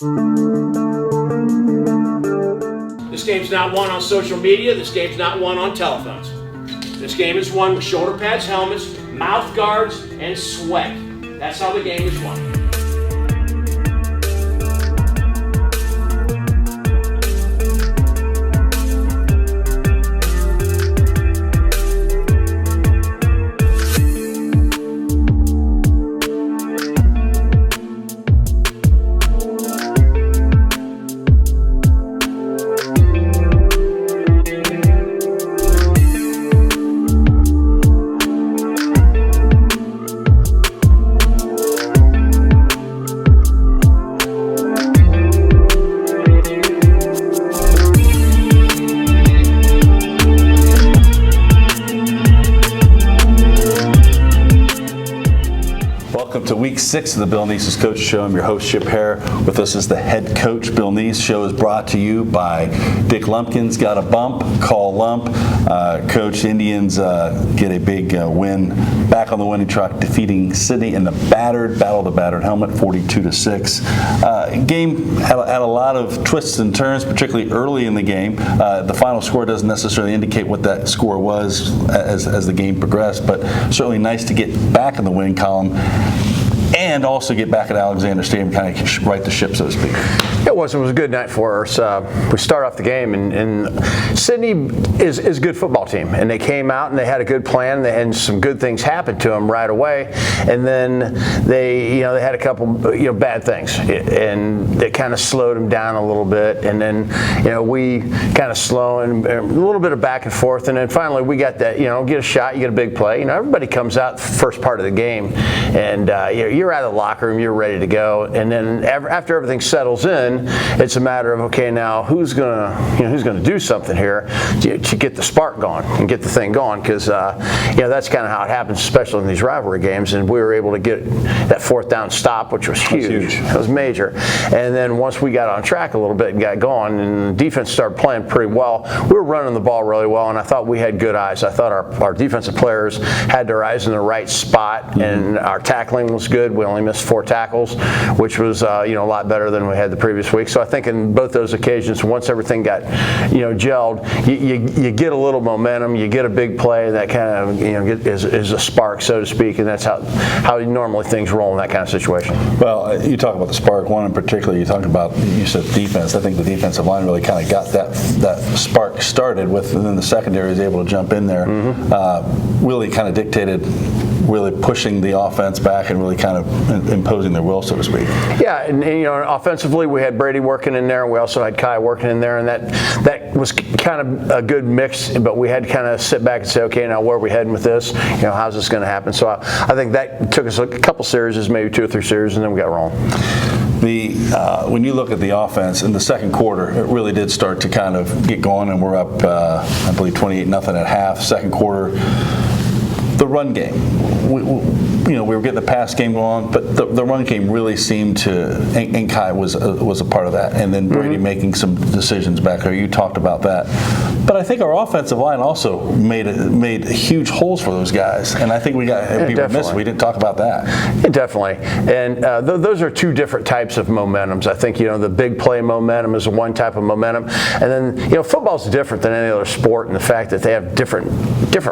This game's not won on social media. This game's not won on telephones. This game is won with shoulder pads, helmets, mouth guards, and sweat. That's how the game is won. Welcome to week 6 of the Bill Neese's Coach Show. I'm your host, Chip Hare. With us is the head coach. Bill Neese. Show is brought to you by Dick Lumpkins. Got a bump, call Lump. Coach, Indians get a big win back on the winning track, defeating Sydney in the Battle of the Battered Helmet, 42-6. Game had a lot of twists and turns, particularly early in the game. The final score doesn't necessarily indicate what that score was as the game progressed, but certainly nice to get back in the winning column and also get back at Alexander Stadium, kind of right the ship, so to speak. It was a good night for us. We start off the game, and Sydney is a good football team, and they came out and they had a good plan, and some good things happened to them right away. And then they had a couple bad things, and they kind of slowed them down a little bit. And then we kind of slow and a little bit of back and forth, and then finally we got that get a shot, you get a big play. Everybody comes out the first part of the game, and you're out of the locker room, you're ready to go, and then after everything settles in, it's a matter of, okay, now who's gonna do something here to get the spark going and get the thing going, because that's kind of how it happens, especially in these rivalry games. And we were able to get that fourth down stop, which was huge. It was major. And then once we got on track a little bit and got going, and the defense started playing pretty well, we were running the ball really well, and I thought we had good eyes. I thought our defensive players had their eyes in the right spot, and our tackling was good. We only missed 4 tackles, which was a lot better than we had the previous week. So I think in both those occasions, once everything got gelled, you get a little momentum, you get a big play that kind of is a spark, so to speak, and that's how normally things roll in that kind of situation. Well, you talk about the spark. One in particular, you said defense. I think the defensive line really kind of got that spark started with, and then the secondary was able to jump in there. Really kind of dictated, really pushing the offense back and really kind of imposing their will, so to speak. Yeah, and offensively we had Brady working in there, and we also had Kai working in there, and that was kind of a good mix, but we had to kind of sit back and say, okay, now where are we heading with this? How's this going to happen? So I think that took us a couple series, maybe 2 or 3 series, and then we got rolling. When you look at the offense in the second quarter, it really did start to kind of get going, and we're up, I believe, 28-0 at half. Second quarter, the run game. We were getting the pass game going, but the run game really seemed to, and Kai was a part of that, and then Brady making some decisions back there. You talked about that, but I think our offensive line also made huge holes for those guys, and I think we missed. We didn't talk about that. Yeah, definitely, and those are 2 different types of momentums. I think the big play momentum is one type of momentum, and then football's different than any other sport in the fact that they have different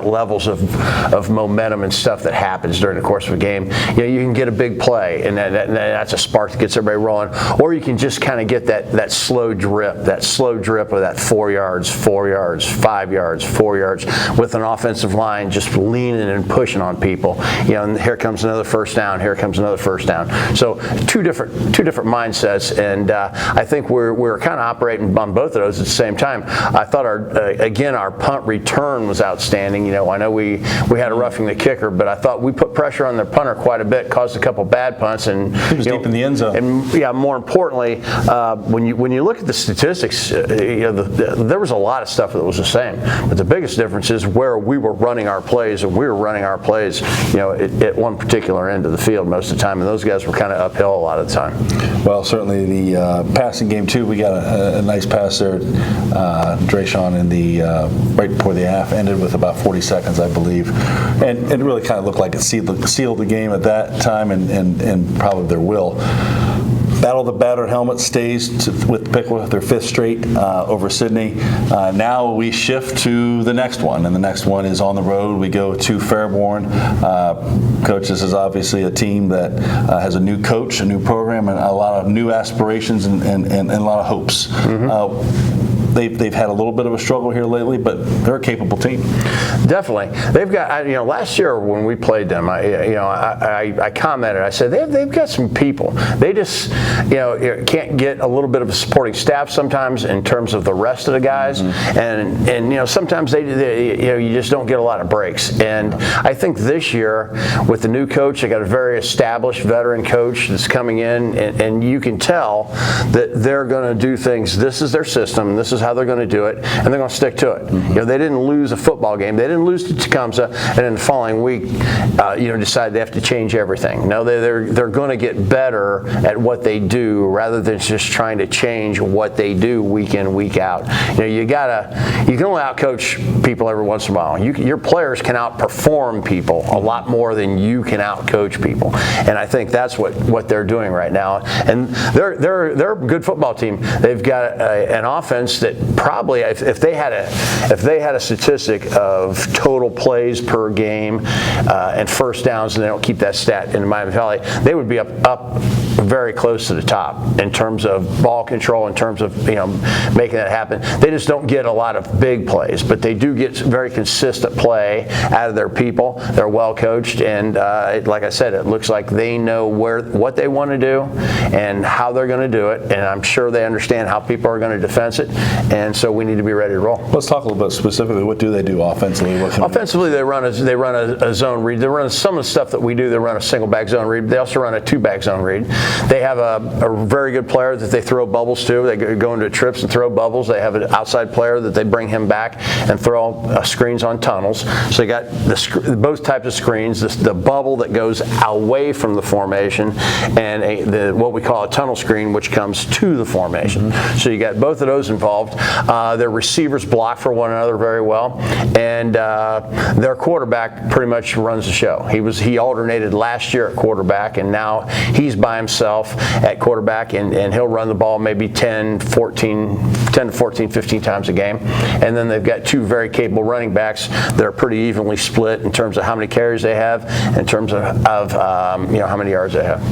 levels of momentum and stuff that happens during the course of a game. You can get a big play, and that's a spark that gets everybody rolling, or you can just kind of get that slow drip of that 4 yards, 5 yards, 4 yards, with an offensive line just leaning and pushing on people. And here comes another first down. Here comes another first down. So two different mindsets, and I think we're kind of operating on both of those at the same time. I thought our punt return was outstanding. I know we had a roughing the kicker, but I thought we put pressure on their punter quite a bit, caused a couple bad punts, and he was deep in the end zone. And more importantly, when you look at the statistics, there was a lot of stuff that was the same. But the biggest difference is where we were running our plays, and we were running our plays, at one particular end of the field most of the time, and those guys were kind of uphill a lot of the time. Well, certainly the passing game too. We got a nice pass there, Drayshawn, in the right before the half ended with about 40 seconds, I believe, and it really kind of looked like it sealed the game at that time, and probably their will. Battle of the Battered Helmet stays with Pickle with their 5th straight over Sydney. Now we shift to the next one, and the next one is on the road. We go to Fairborn. Coach, this is obviously a team that has a new coach, a new program, and a lot of new aspirations and a lot of hopes. They've had a little bit of a struggle here lately, but they're a capable team. Definitely, they've got. Last year when we played them, I commented. I said they've got some people. They just can't get a little bit of a supporting staff sometimes in terms of the rest of the guys, and sometimes you just don't get a lot of breaks. And I think this year with the new coach, they got a very established veteran coach that's coming in, and you can tell that they're going to do things. This is their system. This is how they're going to do it, and they're going to stick to it. They didn't lose a football game. They didn't lose to Tecumseh, and in the following week, decide they have to change everything. No, they're going to get better at what they do rather than just trying to change what they do week in, week out. You can only outcoach people every once in a while. Your players can outperform people a lot more than you can outcoach people, and I think that's what they're doing right now. And they're a good football team. They've got an offense that probably, if they had a statistic of total plays per game and first downs, and they don't keep that stat in Miami Valley, they would be up very close to the top in terms of ball control, in terms of making that happen. They just don't get a lot of big plays, but they do get very consistent play out of their people. They're well coached, and like I said, it looks like they know what they want to do and how they're going to do it, and I'm sure they understand how people are going to defense it, and so we need to be ready to roll. Let's talk a little bit specifically. What do they do offensively? Offensively, they run a zone read. They run some of the stuff that we do. They run a single back zone read. They also run a 2-back zone read. They have a very good player that they throw bubbles to. They go into trips and throw bubbles. They have an outside player that they bring him back and throw screens on tunnels. So they got both types of screens. The bubble that goes away from the formation, and what we call a tunnel screen, which comes to the formation. So you got both of those involved. Their receivers block for one another very well, and their quarterback pretty much runs the show. He alternated last year at quarterback, and now he's by himself at quarterback, and he'll run the ball maybe 10 to 14, 15 times a game. And then they've got 2 very capable running backs that are pretty evenly split in terms of how many carries they have, in terms of how many yards they have.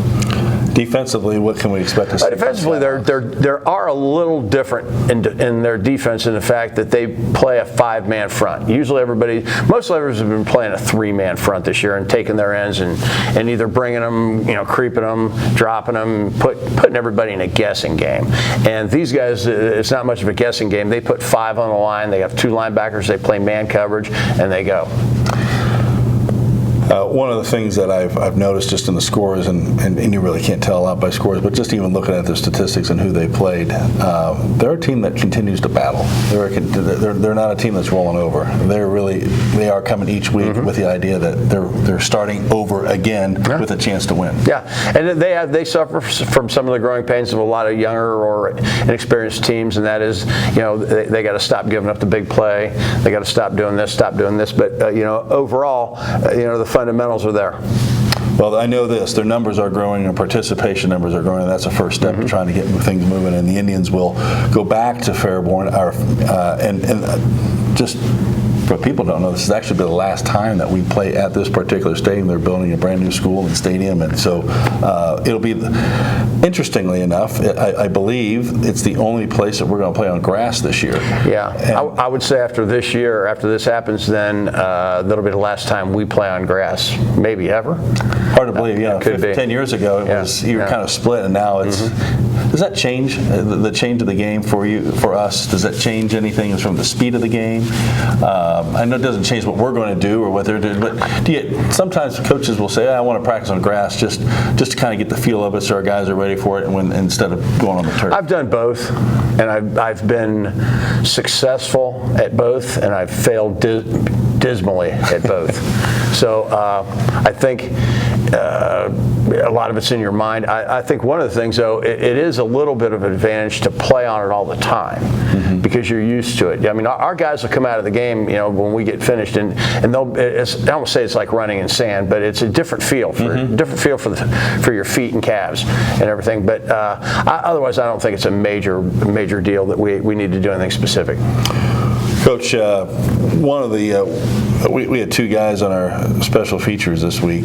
Defensively, what can we expect to see? Defensively, they are a little different in their defense in the fact that they play a 5-man front. Usually most players have been playing a 3-man front this year and taking their ends and either bringing them, creeping them, dropping them, putting everybody in a guessing game. And these guys, it's not much of a guessing game. They put 5 on the line. They have 2 linebackers. They play man coverage, and they go. One of the things that I've noticed just in the scores, and you really can't tell a lot by scores, but just even looking at their statistics and who they played, they're a team that continues to battle. They're not a team that's rolling over. They are coming each week with the idea that they're starting over again with a chance to win. Yeah, and they suffer from some of the growing pains of a lot of younger or inexperienced teams, and that is, they got to stop giving up the big play. They got to stop doing this. But overall, the fundamentals are there. Well, I know this. Their numbers are growing and participation numbers are growing, and that's a first step to trying to get things moving. And the Indians will go back to Fairborn. And just for people don't know, this is actually the last time that we play at this particular stadium. They're building a brand new school and stadium, and so it'll be, interestingly enough, I believe it's the only place that we're going to play on grass this year. Yeah, I would say after this year, after this happens, then that'll be the last time we play on grass, maybe ever. Hard to believe, 10 years ago it was you were kind of split, and now it's. Does that change the change of the game for us? Does that change anything from the speed of the game? I know it doesn't change what we're going to do or what they're doing, but sometimes coaches will say, I want to practice on grass just to kind of get the feel of it so our guys are ready for it instead of going on the turf. I've done both, and I've been successful at both, and I've failed dismally at both. So I think a lot of it's in your mind. I think one of the things, though, it is a little bit of an advantage to play on it all the time because you're used to it. I mean, our guys will come out of the game, when we get finished, and I don't say it's like running in sand, but it's a different feel for your feet and calves and everything. But otherwise, I don't think it's a major deal that we need to do anything specific. Coach, one of the we had two guys on our special features this week,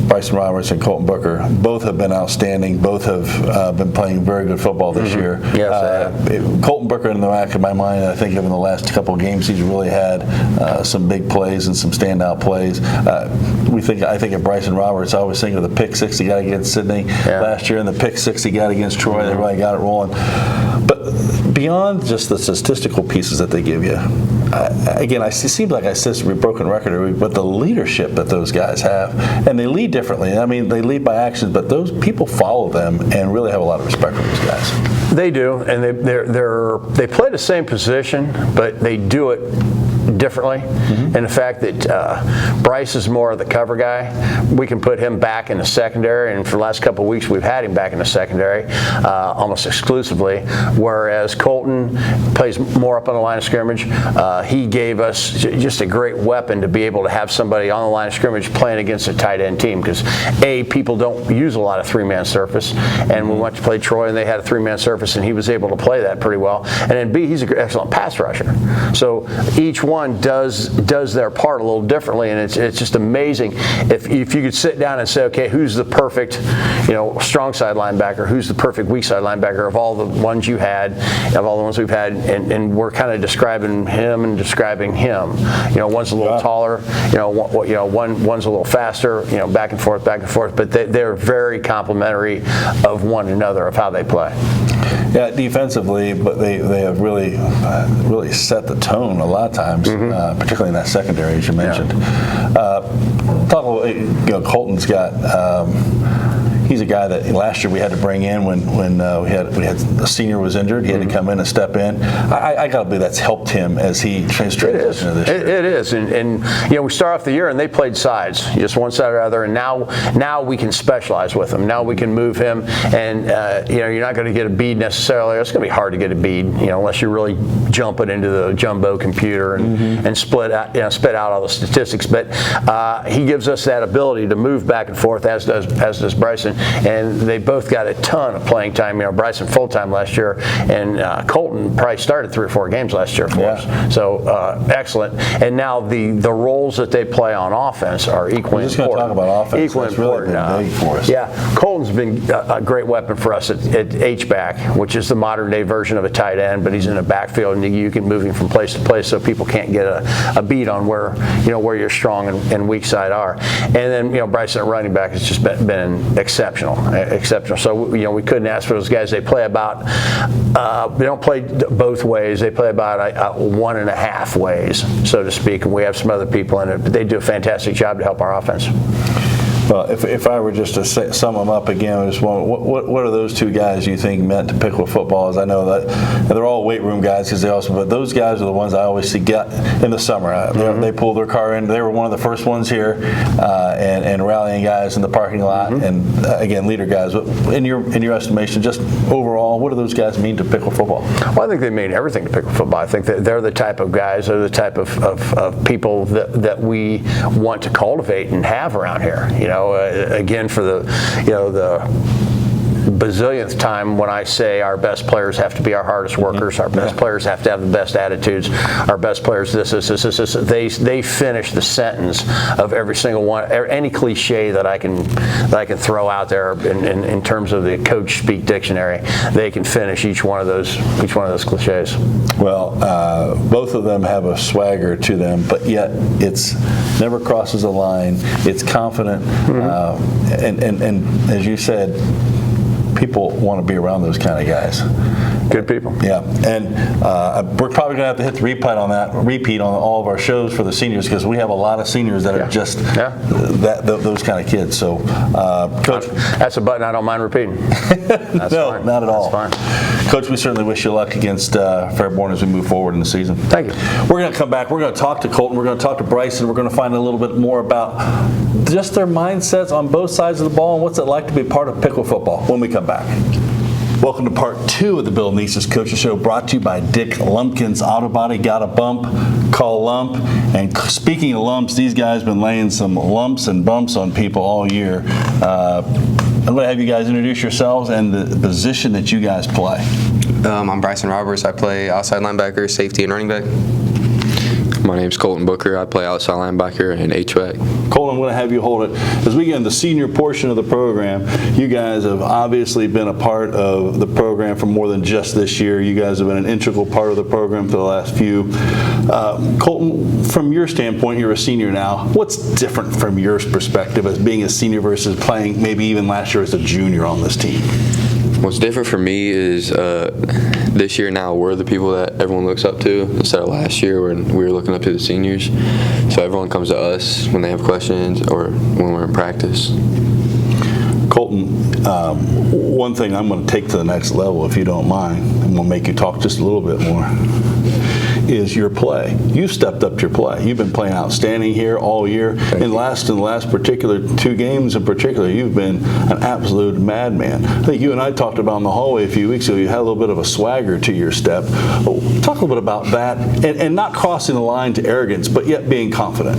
Bryson Roberts and Colten Booker. Both have been outstanding. Both have been playing very good football this year. Yes, Colten Booker, in the back of my mind, I think in the last couple of games he's really had some big plays and some standout plays. I think of Bryson Roberts. I always think of the pick six he got against Sydney last year and the pick six he got against Troy. They really got it rolling. But beyond just the statistical pieces that they give you, again, it seems like I said a broken record every week, but the leadership that those guys have, and they lead differently. I mean, they lead by actions, but those people follow them and really have a lot of respect for those guys. They do, and they play the same position, but they do it differently. And the fact that Bryce is more of the cover guy, we can put him back in the secondary, and for the last couple of weeks we've had him back in the secondary almost exclusively, whereas Colten plays more up on the line of scrimmage. He gave us just a great weapon to be able to have somebody on the line of scrimmage playing against a tight end team, because people don't use a lot of three-man surface, and we went to play Troy and they had a three-man surface and he was able to play that pretty well. And then B, he's an excellent pass rusher. So each one does their part a little differently, and it's just amazing if you could sit down and say, okay, who's the perfect strong side linebacker, who's the perfect weak side linebacker of all the ones we've had, and we're kind of describing him. One's a little taller, one's a little faster, back and forth, but they're very complimentary of one another of how they play. Yeah, defensively, but they have really set the tone a lot of times, particularly in that secondary, as you mentioned. Talk a little, Colten's got. He's a guy that last year we had to bring in when we had a senior was injured. He had to come in and step in. I got to believe that's helped him as he transitioned to this year. It is, and we start off the year and they played sides, just one side or other, and now we can specialize with him. Now we can move him, and you're not going to get a bead necessarily. It's going to be hard to get a bead, unless you really jump it into the jumbo computer and spit out all the statistics. But he gives us that ability to move back and forth, as does Bryson. And they both got a ton of playing time. Bryson full-time last year, and Colten probably started 3 or 4 games last year for us. So excellent. And now the roles that they play on offense are equally important. We're just going to talk about offense. Equally important. Really big for us. Yeah, Colten's been a great weapon for us at H-back, which is the modern-day version of a tight end, but he's in a backfield, and you can move him from place to place so people can't get a beat on where your strong and weak side are. And then Bryson at running back has just been exceptional. So we couldn't ask for those guys. They play about they don't play both ways. They play about 1.5 ways, so to speak. And we have some other people in it, but they do a fantastic job to help our offense. Well, if I were just to sum them up again, what are those two guys you think meant to Pickle football? As I know that they're all weight room guys, but those guys are the ones I always see get in the summer. They pull their car in. They were one of the first ones here, and rallying guys in the parking lot, and again, leader guys. But in your estimation, just overall, what do those guys mean to Pickle football? Well, I think they mean everything to Pickle football. I think that they're the type of guys, they're the type of people that we want to cultivate and have around here. Again, for the bazillionth time when I say our best players have to be our hardest workers, our best players have to have the best attitudes, our best players this. They finish the sentence of every single one, any cliche that I can throw out there in terms of the coach speak dictionary. They can finish each one of those cliches. Well, both of them have a swagger to them, but yet it's never crosses a line. It's confident, and as you said, people want to be around those kind of guys. Good people. Yeah, and we're probably going to have to hit the repeat on all of our shows for the seniors, because we have a lot of seniors that are just those kind of kids. So, Coach, that's a button I don't mind repeating. That's no, fine. not at all. That's fine. Coach, we certainly wish you luck against Fairborn as we move forward in the season. Thank you. We're going to come back. We're going to talk to Colten. We're going to talk to Bryson. We're going to find a little bit more about just their mindsets on both sides of the ball, and what's it like to be part of Pickle football when we come back. Welcome to part 2 of the Bill Nieces Coaches Show, brought to you by Dick Lumpkin's Auto Body. Got a bump? Call Lump. And speaking of lumps, these guys have been laying some lumps and bumps on people all year. I'm going to have you guys introduce yourselves and the position that you guys play. I'm Bryson Roberts. I play outside linebacker, safety, and running back. My name's Colten Beougher. I play outside linebacker and H-back. Colten, I'm going to have you hold it. As we get in the senior portion of the program, you guys have obviously been a part of the program for more than just this year. You guys have been an integral part of the program for the last few. Colten, from your standpoint, you're a senior now. What's different from your perspective as being a senior versus playing maybe even last year as a junior on this team? What's different for me is this year now we're the people that everyone looks up to instead of last year when we were looking up to the seniors. So everyone comes to us when they have questions or when we're in practice. Colten, one thing I'm going to take to the next level, if you don't mind, I'm going to make you talk just a little bit more, is your play. You've stepped up to your play. You've been playing outstanding here all year. In the last particular 2 games in particular, you've been an absolute madman. I think you and I talked about in the hallway a few weeks ago, you had a little bit of a swagger to your step. Talk a little bit about that and not crossing the line to arrogance, but yet being confident.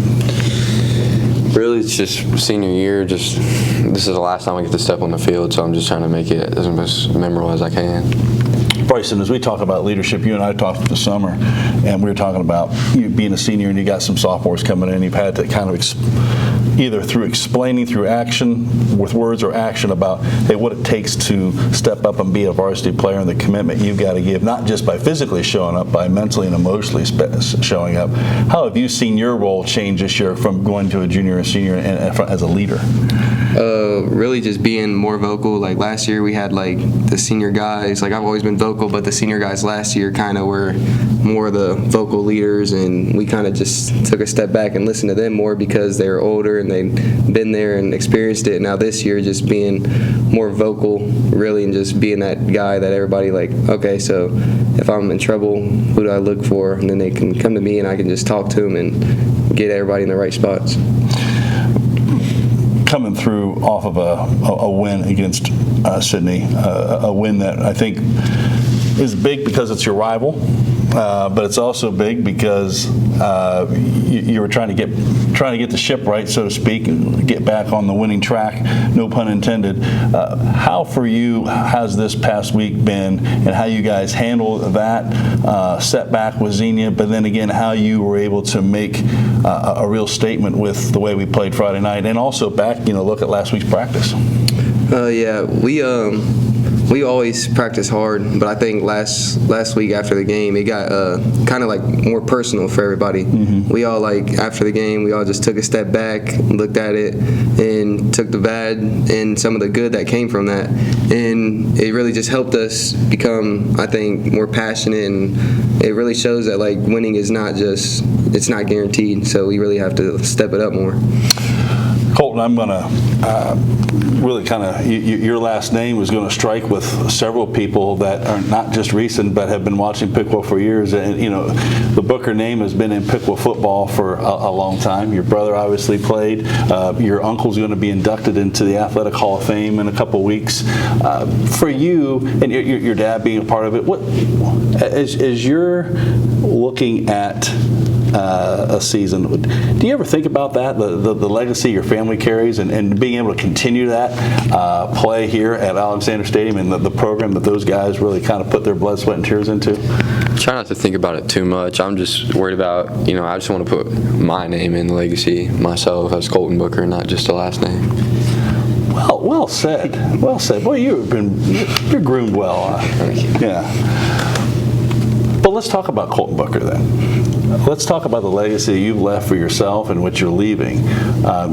Really, it's just senior year. This is the last time I get to step on the field, so I'm just trying to make it as most memorable as I can. Bryson, as we talk about leadership, you and I talked this summer, and we were talking about you being a senior and you got some sophomores coming in. You've had to kind of either through explaining through action, with words or action, about hey, what it takes to step up and be a varsity player and the commitment you've got to give, not just by physically showing up, by mentally and emotionally showing up. How have you seen your role change this year from going to a junior and senior and as a leader? Really just being more vocal. Like last year we had like the senior guys, like I've always been vocal, but the senior guys last year kind of were more the vocal leaders, and we kind of just took a step back and listened to them more because they were older and they'd been there and experienced it. Now this year just being more vocal really, and just being that guy that everybody like, okay, so if I'm in trouble, who do I look for? And then they can come to me and I can just talk to them and get everybody in the right spots. Coming through off of a win against Sydney, a win that I think is big because it's your rival, but it's also big because you were trying to get the ship right, so to speak, and get back on the winning track, no pun intended. How for you has this past week been, and how you guys handled that setback with Xenia, but then again how you were able to make a real statement with the way we played Friday night, and also back, look at last week's practice. Yeah, we always practice hard, but I think last week after the game, it got kind of like more personal for everybody. Mm-hmm. We all after the game, we all just took a step back, looked at it, and took the bad and some of the good that came from that, and it really just helped us become, I think, more passionate, and it really shows that winning is it's not guaranteed, so we really have to step it up more. Colten, I'm going to really kind of, your last name is going to strike with several people that are not just recent but have been watching Pickle for years. And, the Beougher name has been in Pickle football for a long time. Your brother obviously played. Your uncle's going to be inducted into the Athletic Hall of Fame in a couple weeks. For you, and your dad being a part of it, what as you're looking at a season, do you ever think about that, the legacy your family carries, and being able to continue that play here at Alexander Stadium, and the program that those guys really kind of put their blood, sweat, and tears into? Try not to think about it too much. I'm just worried about, I just want to put my name in the legacy myself as Colten Beougher, not just a last name. Well said. Well said. Boy, you're groomed well. Thank you. Yeah. But let's talk about Colten Beougher then. Let's talk about the legacy you've left for yourself and what you're leaving.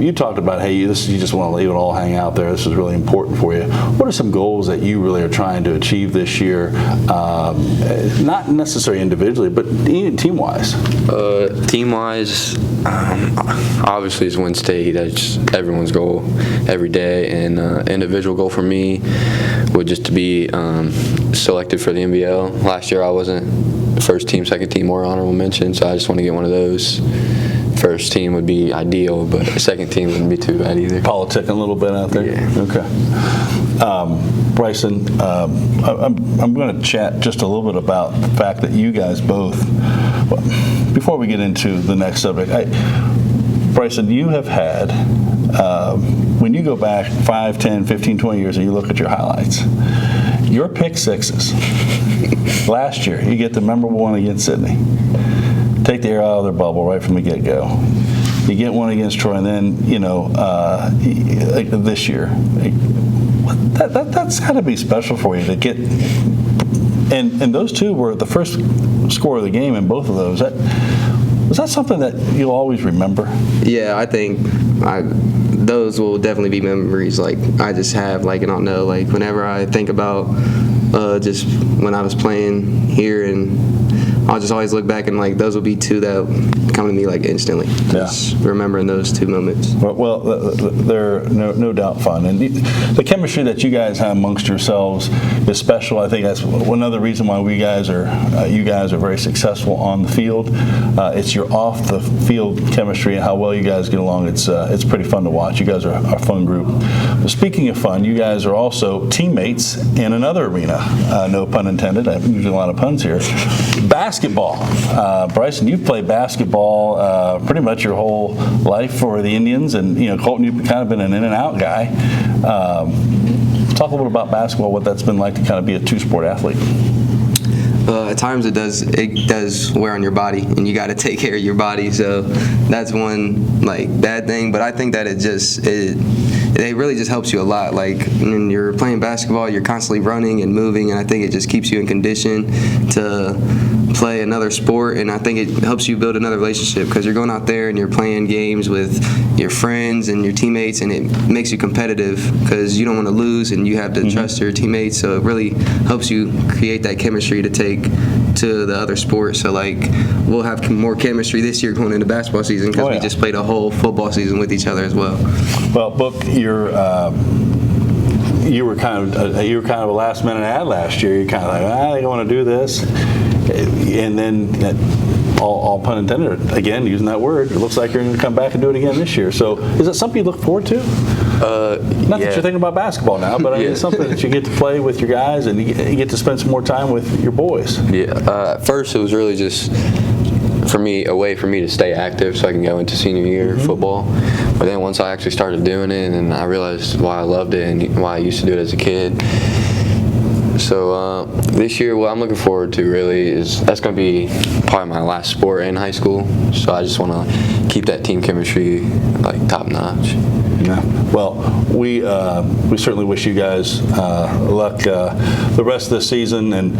You talked about, hey, you just want to leave it all hang out there. This is really important for you. What are some goals that you really are trying to achieve this year? Not necessarily individually, but team-wise. Team-wise, obviously is win state. That's everyone's goal every day. And individual goal for me would just to be selected for the NBL. Last year I wasn't first team, second team, or honorable mention, so I just want to get one of those first team would be ideal, but a second team wouldn't be too bad either. Politicking a little bit out there? Yeah. Okay. Bryson, I'm going to chat just a little bit about the fact that you guys both, before we get into the next subject, Bryson, you have had, when you go back 5, 10, 15, 20 years and you look at your highlights, your pick sixes, last year, you get the memorable one against Sydney. Take the air out of their bubble right from the get-go. You get one against Troy, and then, this year. That's got to be special for you to get. And those two were the first score of the game in both of those. Was that something that you'll always remember? Yeah, I think those will definitely be memories like I just have. Like, I don't know, like whenever I think about just when I was playing here, and I'll just always look back and like those will be two that come to me like instantly. Just remembering those two moments. Well, they're no doubt fun, and the chemistry that you guys have amongst yourselves is special. I think that's another reason why you guys are very successful on the field. It's your off the field chemistry and how well you guys get along. It's pretty fun to watch. You guys are a fun group. But speaking of fun, you guys are also teammates in another arena. No pun intended. I'm using a lot of puns here. Basketball. Bryson, you've played basketball pretty much your whole life for the Indians, and Colten, you've kind of been an in and out guy. Talk a little bit about basketball, what that's been like to kind of be a two-sport athlete. At times it does wear on your body, and you got to take care of your body. So that's one like bad thing. But I think that it really just helps you a lot. Like when you're playing basketball, you're constantly running and moving, and I think it just keeps you in condition to play another sport. And I think it helps you build another relationship because you're going out there and you're playing games with your friends and your teammates, and it makes you competitive because you don't want to lose and you have to trust your teammates. So it really helps you create that chemistry to take to the other sports. So like we'll have more chemistry this year going into basketball season because we just played a whole football season with each other as well. Well, Book, you were kind of a last minute ad last year. You're kind of like, I don't want to do this, and then all pun intended, again using that word, it looks like you're going to come back and do it again this year. So is it something you look forward to? Not that you're thinking about basketball now, but I mean, it's something that you get to play with your guys and you get to spend some more time with your boys. Yeah. At first, it was really just a way for me to stay active so I can go into senior year football. But then once I actually started doing it, and I realized why I loved it and why I used to do it as a kid. So this year, what I'm looking forward to really is that's going to be probably my last sport in high school. So I just want to keep that team chemistry like top notch. Yeah. Well, we certainly wish you guys luck the rest of the season, and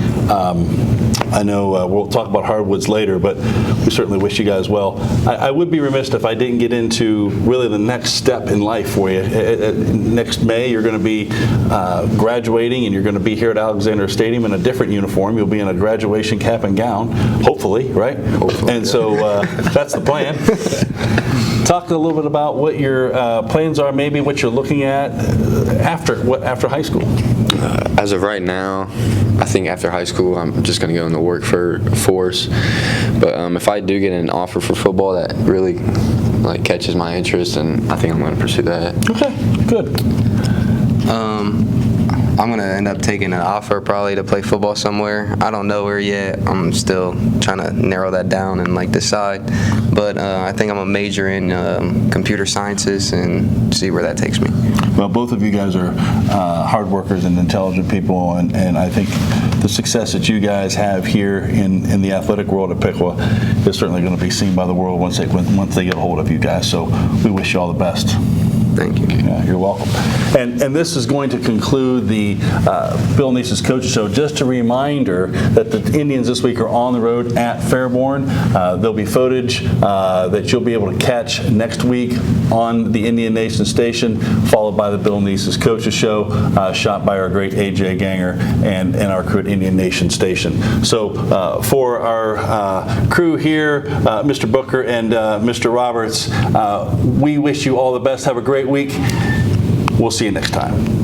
I know we'll talk about hardwoods later, but we certainly wish you guys well. I would be remiss if I didn't get into really the next step in life for you. Next May, you're going to be graduating, and you're going to be here at Alexander Stadium in a different uniform. You'll be in a graduation cap and gown, hopefully, right? Hopefully. And so that's the plan. Talk a little bit about what your plans are, maybe what you're looking at after high school. As of right now, I think after high school, I'm just going to go into work for force. But if I do get an offer for football that really catches my interest, and I think I'm going to pursue that. Okay, good. I'm going to end up taking an offer probably to play football somewhere. I don't know where yet. I'm still trying to narrow that down and decide. But I think I'm going to major in computer sciences and see where that takes me. Well, both of you guys are hard workers and intelligent people, and I think the success that you guys have here in the athletic world at Piqua is certainly going to be seen by the world once they get a hold of you guys. So we wish you all the best. Thank you. Yeah, you're welcome. And this is going to conclude the Bill Neese's Coach Show. Just a reminder that the Indians this week are on the road at Fairborn. There'll be footage that you'll be able to catch next week on the Indian Nation station, followed by the Bill Neese's Coach Show, shot by our great AJ Ganger and our crew at Indian Nation station. So for our crew here, Mr. Booker and Mr. Roberts, we wish you all the best. Have a great week. We'll see you next time.